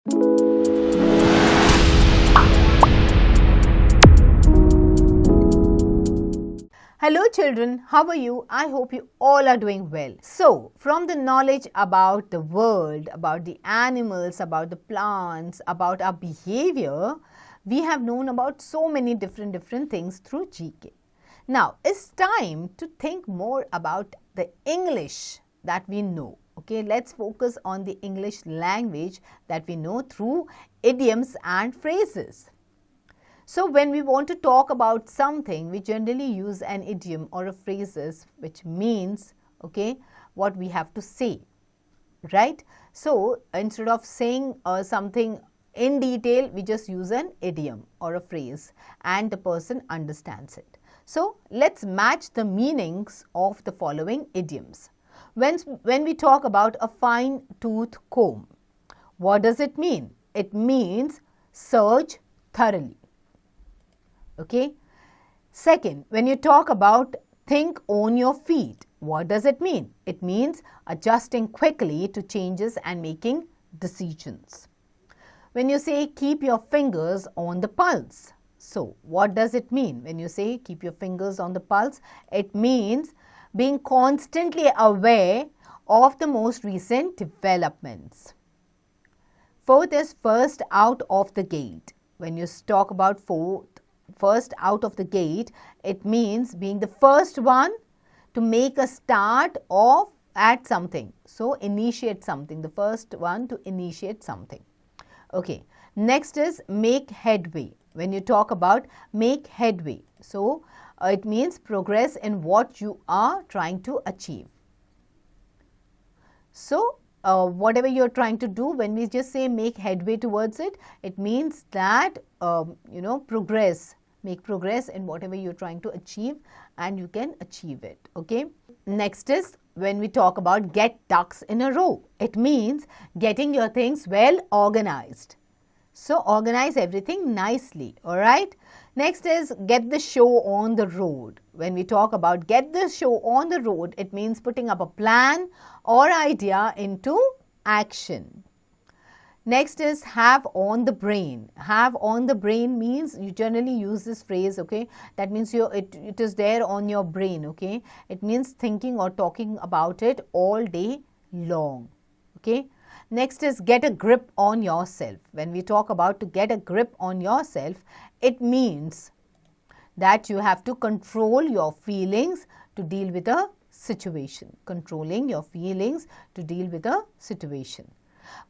Hello children, how are you? I hope you all are doing well. So, from the knowledge about the world, about the animals, about the plants, about our behavior, we have known about so many different things through GK. Now, it's time to think more about the English that we know. Okay, let's focus on the English language that we know through idioms and phrases. So, when we want to talk about something, we generally use an idiom or a phrases which means, okay, what we have to say, right? So, instead of saying something in detail, we just use an idiom or a phrase and the person understands it. So, let's match the meanings of the following idioms. When we talk about a fine tooth comb, what does it mean? It means search thoroughly. Okay. Second, when you talk about think on your feet, what does it mean? It means adjusting quickly to changes and making decisions. When you say keep your fingers on the pulse, so what does it mean? When you say keep your fingers on the pulse, it means being constantly aware of the most recent developments. Fourth is first out of the gate. When you talk about first out of the gate, it means being the first one to make a start of at something. So, initiate something, the first one to initiate something. Okay. Next is make headway. When you talk about make headway, so it means progress in what you are trying to achieve. So, whatever you're trying to do, when we just say make headway towards it, it means that, progress, make progress in whatever you're trying to achieve and you can achieve it, okay. Next is when we talk about get ducks in a row, it means getting your things well organized. So, organize everything nicely, alright. Next is get the show on the road. When we talk about get the show on the road, it means putting up a plan or idea into action. Next is have on the brain. Have on the brain means you generally use this phrase, okay. That means it is there on your brain, okay. It means thinking or talking about it all day long, okay. Next is get a grip on yourself. When we talk about to get a grip on yourself, it means that you have to control your feelings to deal with a situation. Controlling your feelings to deal with a situation.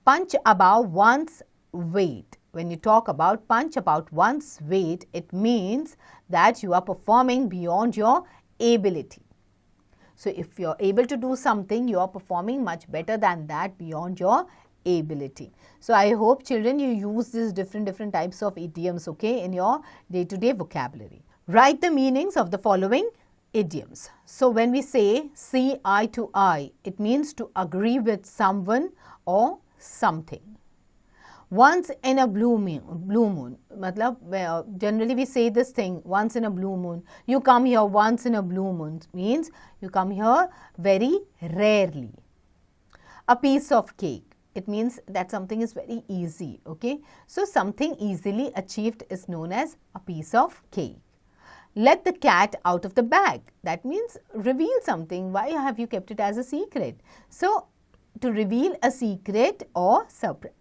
Punch above one's weight. When you talk about punch above one's weight, it means that you are performing beyond your ability. So, if you are able to do something, you are performing much better than that beyond your ability. So, I hope children you use these different types of idioms, okay, in your day-to-day vocabulary. Write the meanings of the following idioms. So, when we say see eye to eye, it means to agree with someone or something. Once in a blue moon, generally we say this thing once in a blue moon. You come here once in a blue moon means you come here very rarely. A piece of cake, it means that something is very easy, okay. So, something easily achieved is known as a piece of cake. Let the cat out of the bag, that means reveal something. Why have you kept it as a secret? So, to reveal a secret or surprise.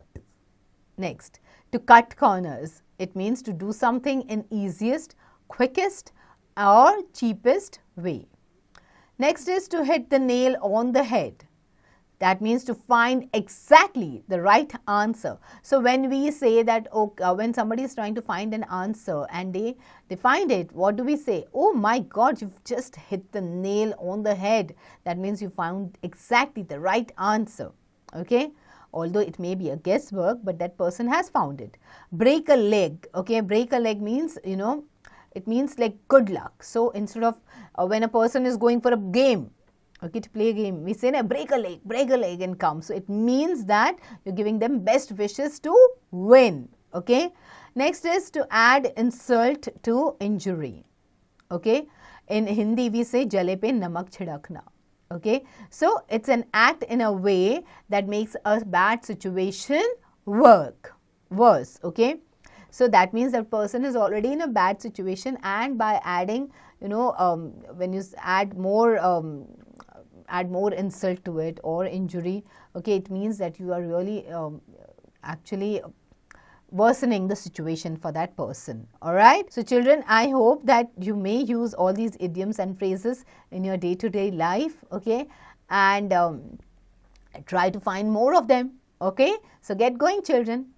Next, to cut corners, it means to do something in easiest, quickest or cheapest way. Next is to hit the nail on the head. That means to find exactly the right answer. So, when we say that when somebody is trying to find an answer and they find it, what do we say? Oh my God, you've just hit the nail on the head. That means you found exactly the right answer, okay. Although it may be a guesswork, but that person has found it. Break a leg, okay. Break a leg means, it means like good luck. So, instead of when a person is going for a game, okay, to play a game, we say break a leg and come. So, it means that you're giving them best wishes to win, okay. Next is to add insult to injury, okay. In Hindi, we say jale pe namak chidakna. Okay, so it's an act in a way that makes a bad situation worse, okay. So that means that person is already in a bad situation, and by adding, when you add more insult to it or injury, okay, it means that you are really actually worsening the situation for that person. All right. So children, I hope that you may use all these idioms and phrases in your day-to-day life, okay, and try to find more of them, okay. So get going, children.